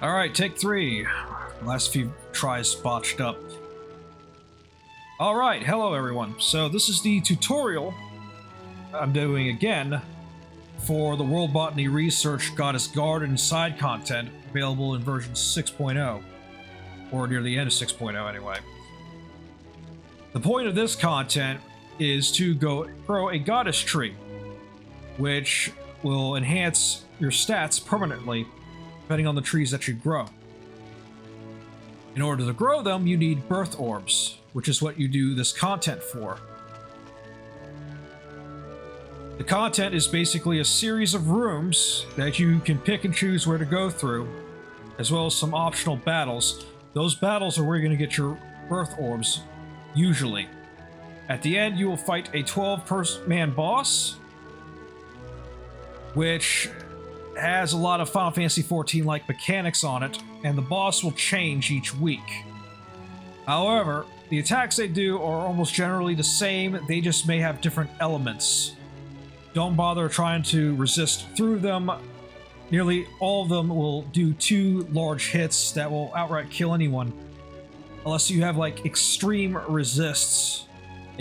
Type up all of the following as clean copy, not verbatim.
Alright, take 3. Last few tries botched up. Alright, hello everyone. So this is the tutorial I'm doing again for the World Botany Research Goddess Garden side content, available in version 6.0. Or near the end of 6.0 anyway. The point of this content is to go grow a goddess tree, which will enhance your stats permanently depending on the trees that you grow. In order to grow them, you need birth orbs, which is what you do this content for. The content is basically a series of rooms that you can pick and choose where to go through, as well as some optional battles. Those battles are where you're going to get your birth orbs, usually. At the end, you will fight a 12-man boss, which has a lot of Final Fantasy XIV-like mechanics on it, and the boss will change each week. However, the attacks they do are almost generally the same, they just may have different elements. Don't bother trying to resist through them. Nearly all of them will do 2 large hits that will outright kill anyone, unless you have like extreme resists,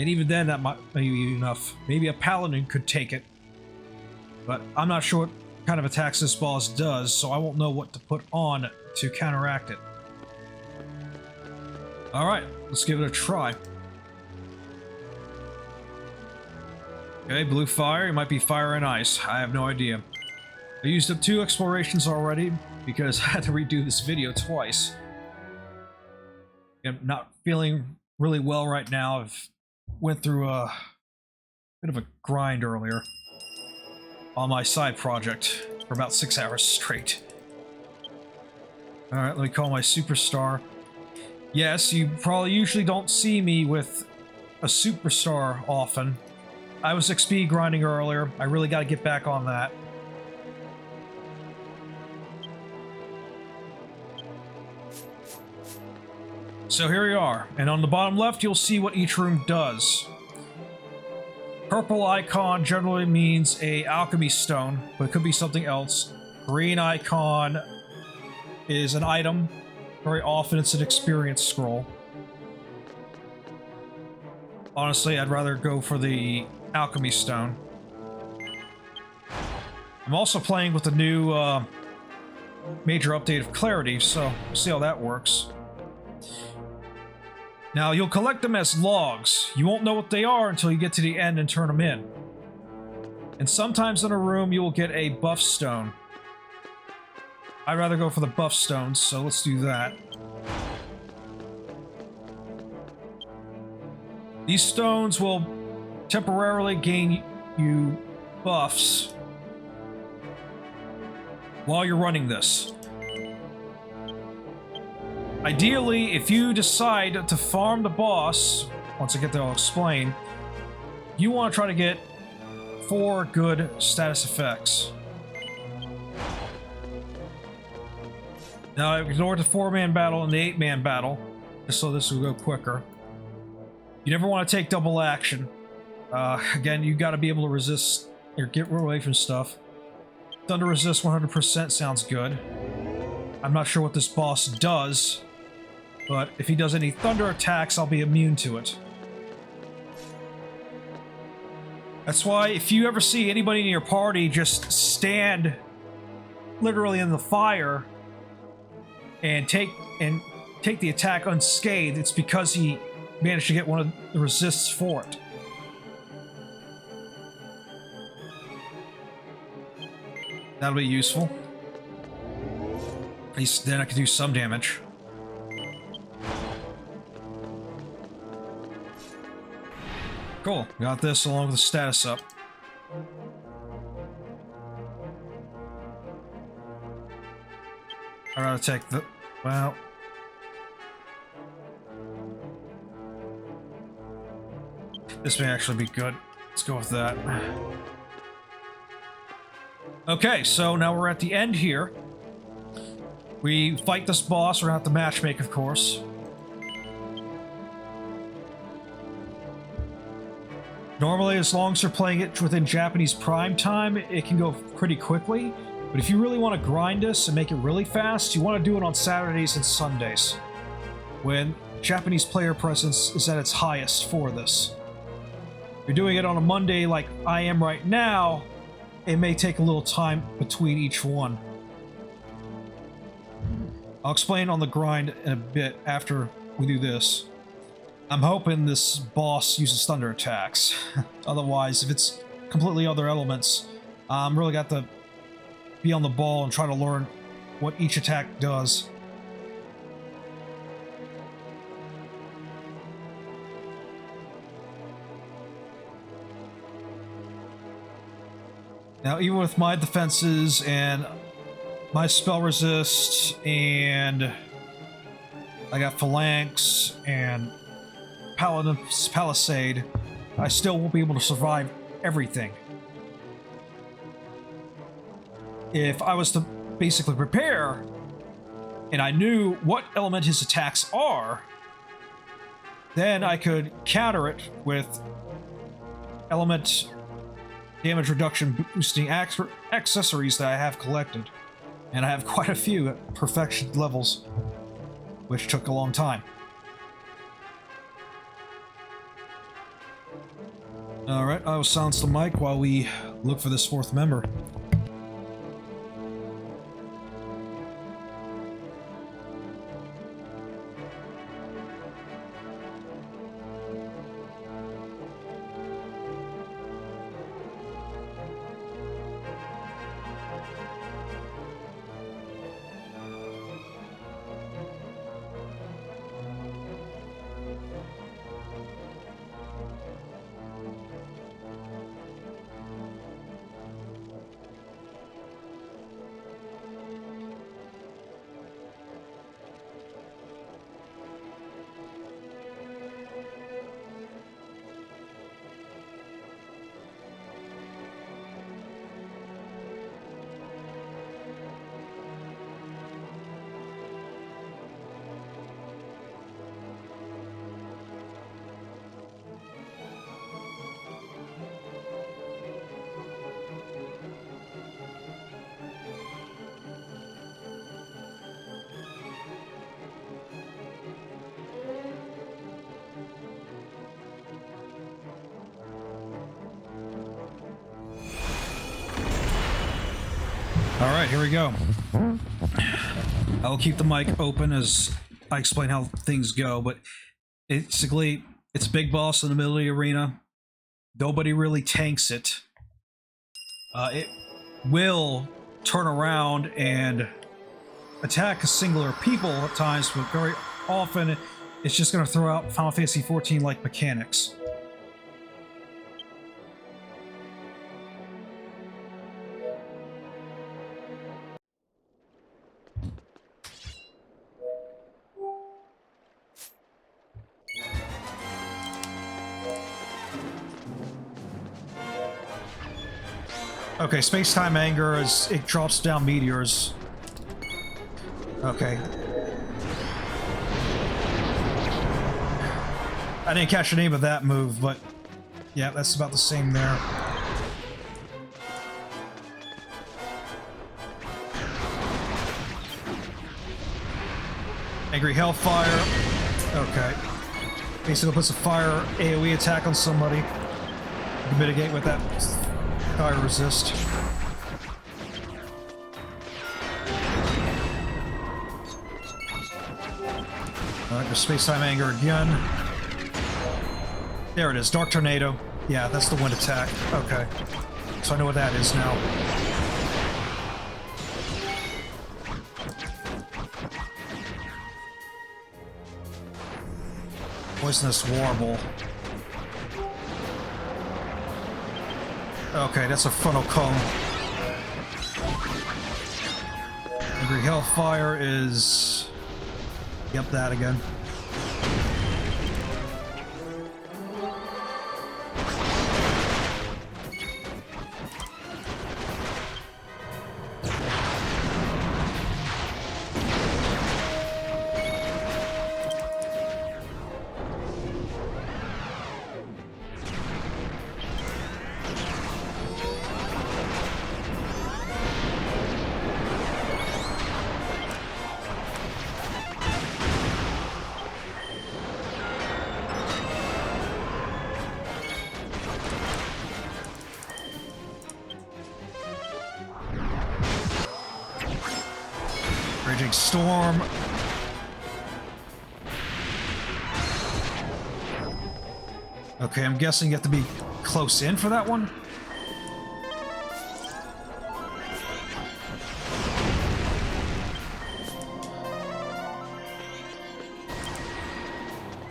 and even then that might be enough. Maybe a paladin could take it, but I'm not sure what kind of attacks this boss does, so I won't know what to put on to counteract it. Alright, let's give it a try. Okay, blue fire, it might be fire and ice, I have no idea. I used up 2 explorations already because I had to redo this video twice. I'm not feeling really well right now. I've went through a bit of a grind earlier on my side project for about 6 hours straight. Alright, let me call my superstar. Yes, you probably usually don't see me with a superstar often. I was XP grinding earlier. I really got to get back on that. So here we are, and on the bottom left you'll see what each room does. Purple icon generally means a alchemy stone, but it could be something else. Green icon is an item. Very often it's an experience scroll. Honestly, I'd rather go for the alchemy stone. I'm also playing with the new major update of Clarity, so we'll see how that works. Now, you'll collect them as logs. You won't know what they are until you get to the end and turn them in. And sometimes in a room, you will get a buff stone. I'd rather go for the buff stones, so let's do that. These stones will temporarily gain you buffs while you're running this. Ideally, if you decide to farm the boss, once I get there I'll explain, you want to try to get 4 good status effects. Now, ignore the 4-man battle and the 8-man battle, just so this will go quicker. You never want to take double action. Again, you got to be able to resist, or get away from stuff. Thunder resist 100% sounds good. I'm not sure what this boss does, but if he does any thunder attacks, I'll be immune to it. That's why if you ever see anybody in your party just stand literally in the fire and take the attack unscathed, it's because he managed to get one of the resists for it. That'll be useful. At least then I can do some damage. Cool, got this along with the status up. I gotta take the... well... this may actually be good. Let's go with that. Okay, so now we're at the end here. We fight this boss, we're gonna have to matchmake, of course. Normally, as long as you're playing it within Japanese prime time, it can go pretty quickly. But if you really want to grind this and make it really fast, you want to do it on Saturdays and Sundays, when Japanese player presence is at its highest for this. If you're doing it on a Monday like I am right now, it may take a little time between each one. I'll explain on the grind in a bit after we do this. I'm hoping this boss uses thunder attacks. Otherwise, if it's completely other elements, I'm really got to be on the ball and try to learn what each attack does. Now, even with my defenses and my spell resist, and I got Phalanx and Paladin's Palisade, I still won't be able to survive everything. If I was to basically prepare, and I knew what element his attacks are, then I could counter it with element damage reduction boosting accessories that I have collected. And I have quite a few at perfection levels, which took a long time. Alright, I will silence the mic while we look for this fourth member. Alright, here we go. I will keep the mic open as I explain how things go, but basically, it's a big boss in the middle of the arena. Nobody really tanks it. It will turn around and attack singular people at times, but very often it's just going to throw out Final Fantasy XIV-like mechanics. Okay, space-time anger as it drops down meteors. Okay. I didn't catch the name of that move, but yeah, that's about the same there. Angry Hellfire. Okay. Basically puts a fire AoE attack on somebody. You can mitigate with that fire resist. Alright, the space-time anger again. There it is, Dark Tornado. Yeah, that's the wind attack. Okay. So I know what that is now. Poisonous Warble. Okay, that's a frontal cone. Angry Hellfire is... Yep, that again. Raging Storm. Okay, I'm guessing you have to be close in for that one.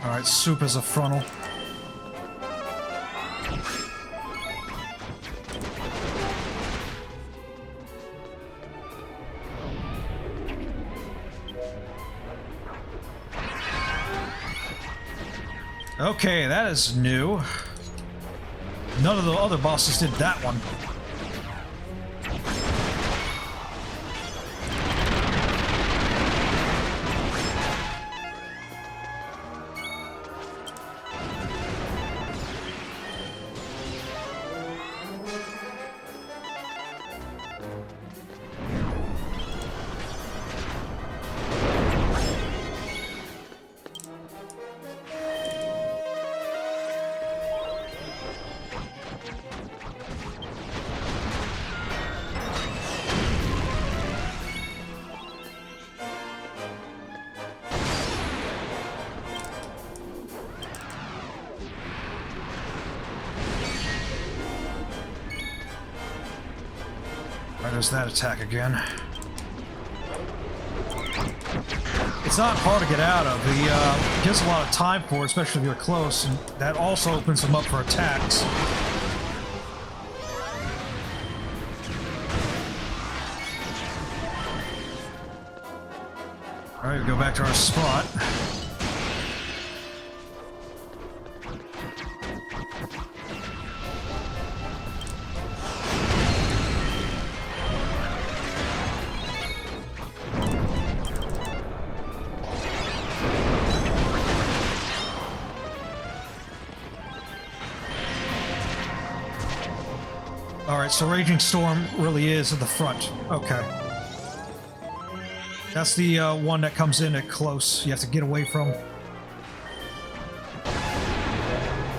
Alright, Soup is a frontal. Okay, that is new. None of the other bosses did that one. There's that attack again. It's not hard to get out of. He gives a lot of time for it, especially if you're close, and that also opens him up for attacks. Alright, we go back to our spot. Alright, so Raging Storm really is at the front. Okay. That's the one that comes in at close. You have to get away from.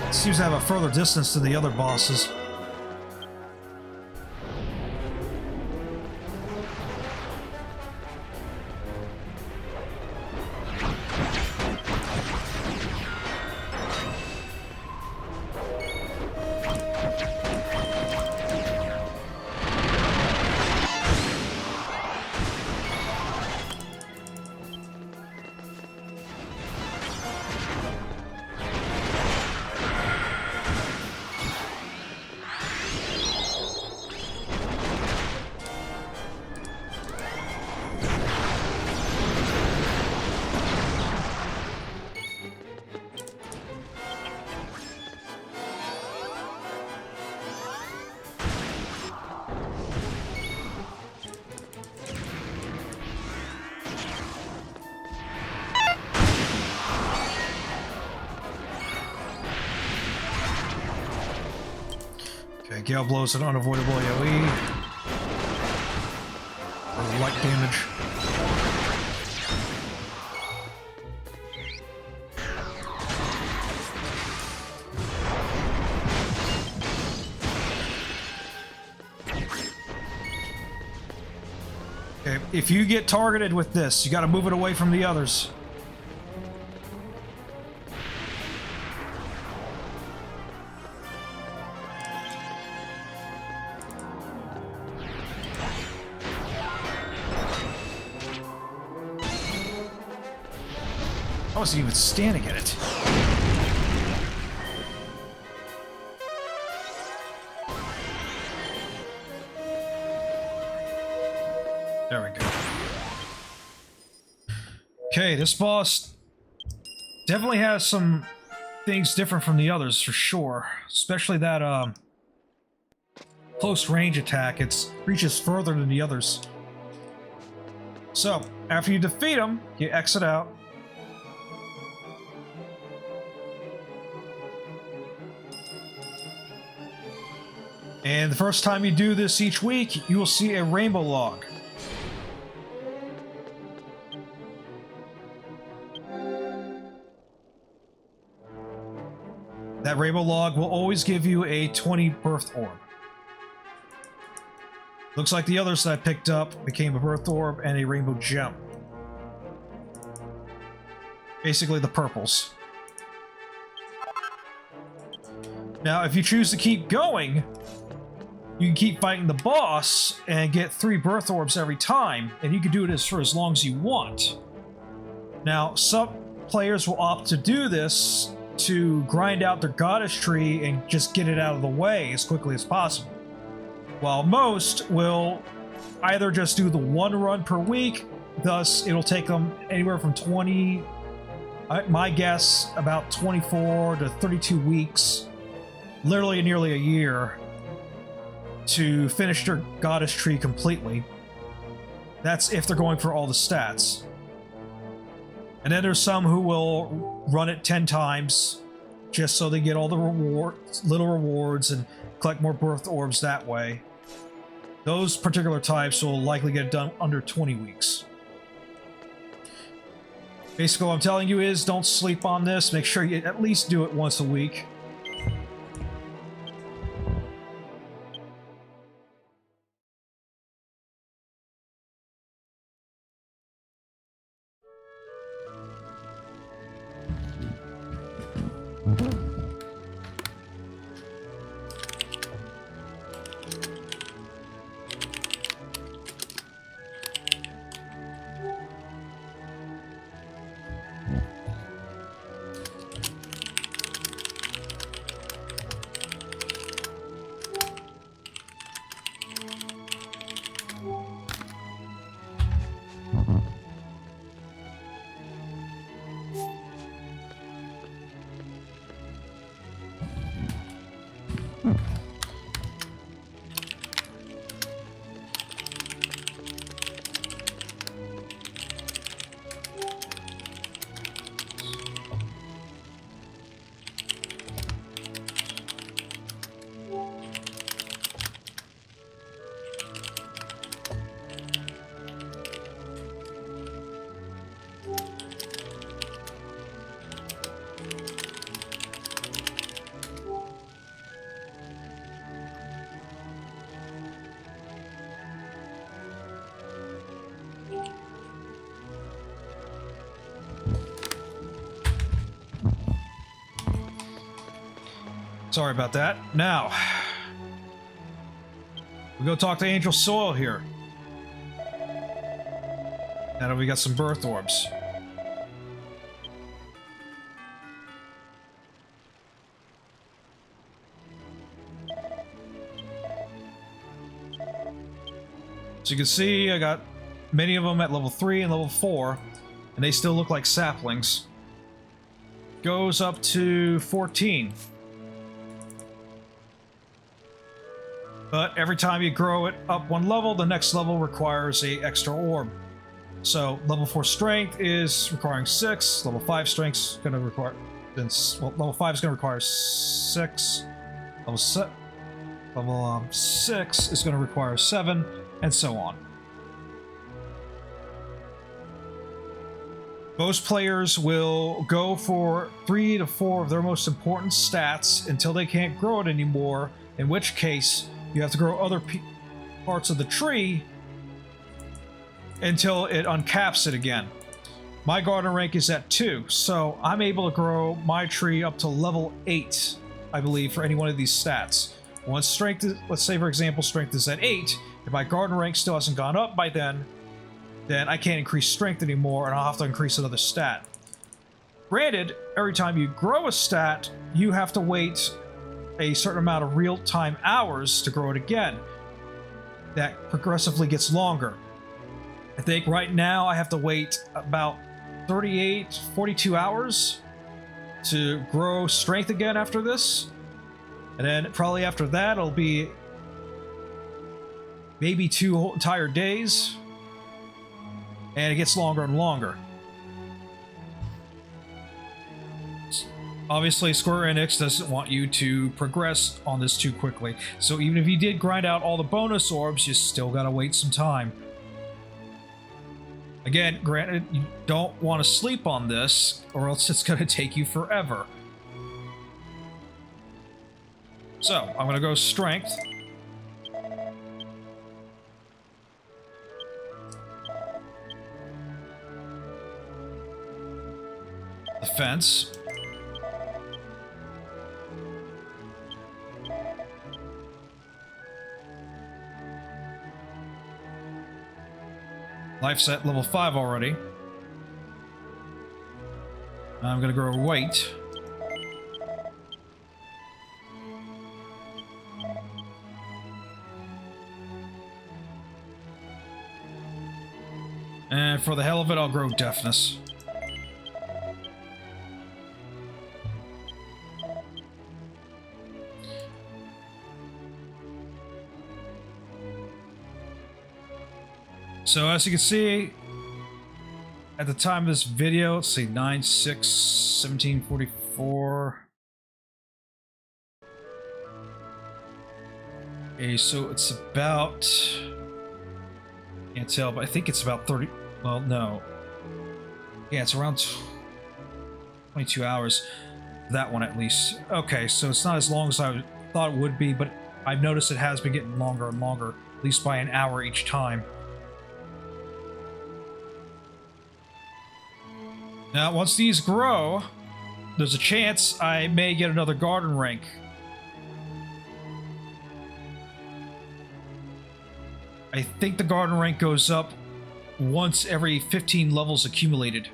It seems to have a further distance to the other bosses. Okay, Gale blows an unavoidable AoE. Or light damage. Okay, if you get targeted with this, you gotta move it away from the others. I wasn't even standing in it. There we go. Okay, this boss definitely has some things different from the others for sure. Especially that close range attack. It reaches further than the others. So, after you defeat him, you exit out. And the first time you do this each week, you will see a rainbow log. That rainbow log will always give you a 20 birth orb. Looks like the others that I picked up became a birth orb and a rainbow gem. Basically the purples. Now, if you choose to keep going, you can keep fighting the boss and get 3 birth orbs every time, and you can do it for as long as you want. Now, some players will opt to do this to grind out their goddess tree and just get it out of the way as quickly as possible, while most will either just do the 1 run per week, thus it'll take them anywhere from 20, my guess, about 24 to 32 weeks, literally nearly a year, to finish their goddess tree completely. That's if they're going for all the stats. And then there's some who will run it 10 times just so they get all the little rewards and collect more birth orbs that way. Those particular types will likely get it done under 20 weeks. Basically, what I'm telling you is don't sleep on this. Make sure you at least do it once a week. Sorry about that. Now, we go talk to Angel Soil here. Now that we got some birth orbs. So you can see I got many of them at level 3 and level 4, and they still look like saplings. Goes up to 14. But every time you grow it up 1 level, the next level requires a extra orb. So level 4 strength is requiring 6. Level 5 strength is going to require. Level 5 is going to require 6. Level 6 is going to require 7, and so on. Most players will go for 3 to 4 of their most important stats until they can't grow it anymore, in which case you have to grow other parts of the tree until it uncaps it again. My garden rank is at 2, so I'm able to grow my tree up to level 8, I believe, for any one of these stats. Once strength is, let's say for example, strength is at 8, if my garden rank still hasn't gone up by then I can't increase strength anymore, and I'll have to increase another stat. Granted, every time you grow a stat, you have to wait a certain amount of real-time hours to grow it again. That progressively gets longer. I think right now I have to wait about 42 hours to grow strength again after this. And then probably after that it'll be maybe 2 entire days. And it gets longer and longer. Obviously, Square Enix doesn't want you to progress on this too quickly. So even if you did grind out all the bonus orbs, you still gotta wait some time. Again, granted, you don't want to sleep on this, or else it's gonna take you forever. So, I'm gonna go Strength. the fence. Life's at level 5 already. I'm gonna grow weight. And for the hell of it, I'll grow deafness. So as you can see, at the time of this video, let's see, 9/6/1744. Okay, so it's about, can't tell, but I think it's about 30, well, no. Yeah, it's around 22 hours. That one at least. Okay, so it's not as long as I thought it would be, but I've noticed it has been getting longer and longer, at least by an hour each time. Now, once these grow, there's a chance I may get another garden rank. I think the garden rank goes up once every 15 levels accumulated.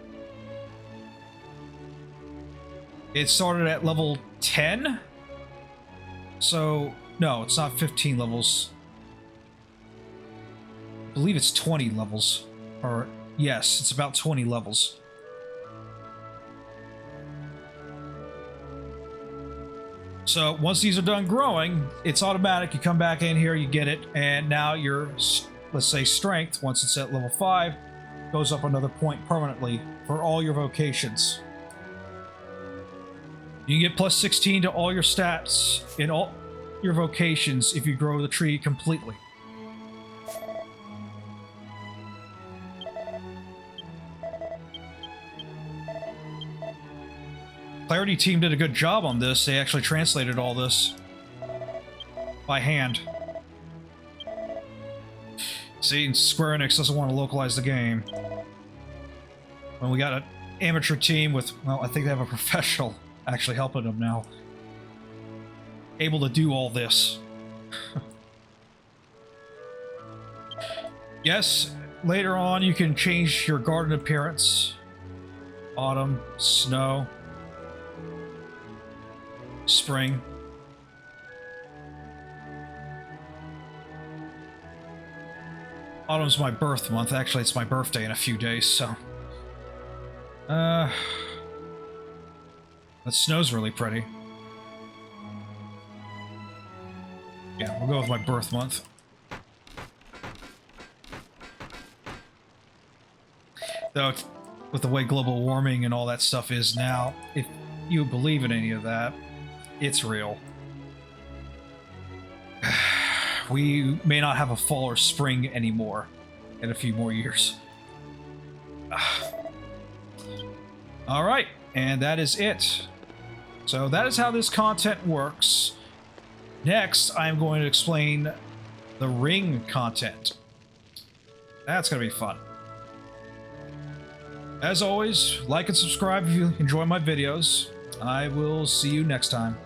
It started at level 10? So, no, it's not 15 levels. I believe it's 20 levels. Or, yes, it's about 20 levels. So once these are done growing, it's automatic. You come back in here, you get it, and now your, let's say, strength, once it's at level 5, goes up another point permanently for all your vocations. You can get plus 16 to all your stats in all your vocations if you grow the tree completely. Clarity team did a good job on this. They actually translated all this by hand. See, Square Enix doesn't want to localize the game. When we got an amateur team with, well, I think they have a professional actually helping them now, able to do all this. Yes, later on you can change your garden appearance. Autumn, snow, spring. Autumn's my birth month. Actually, it's my birthday in a few days, so... that snow's really pretty. Yeah, we'll go with my birth month. Though, with the way global warming and all that stuff is now, if you believe in any of that, it's real. We may not have a fall or spring anymore in a few more years. Alright, and that is it. So that is how this content works. Next, I'm going to explain the ring content. That's going to be fun. As always, like and subscribe if you enjoy my videos. I will see you next time.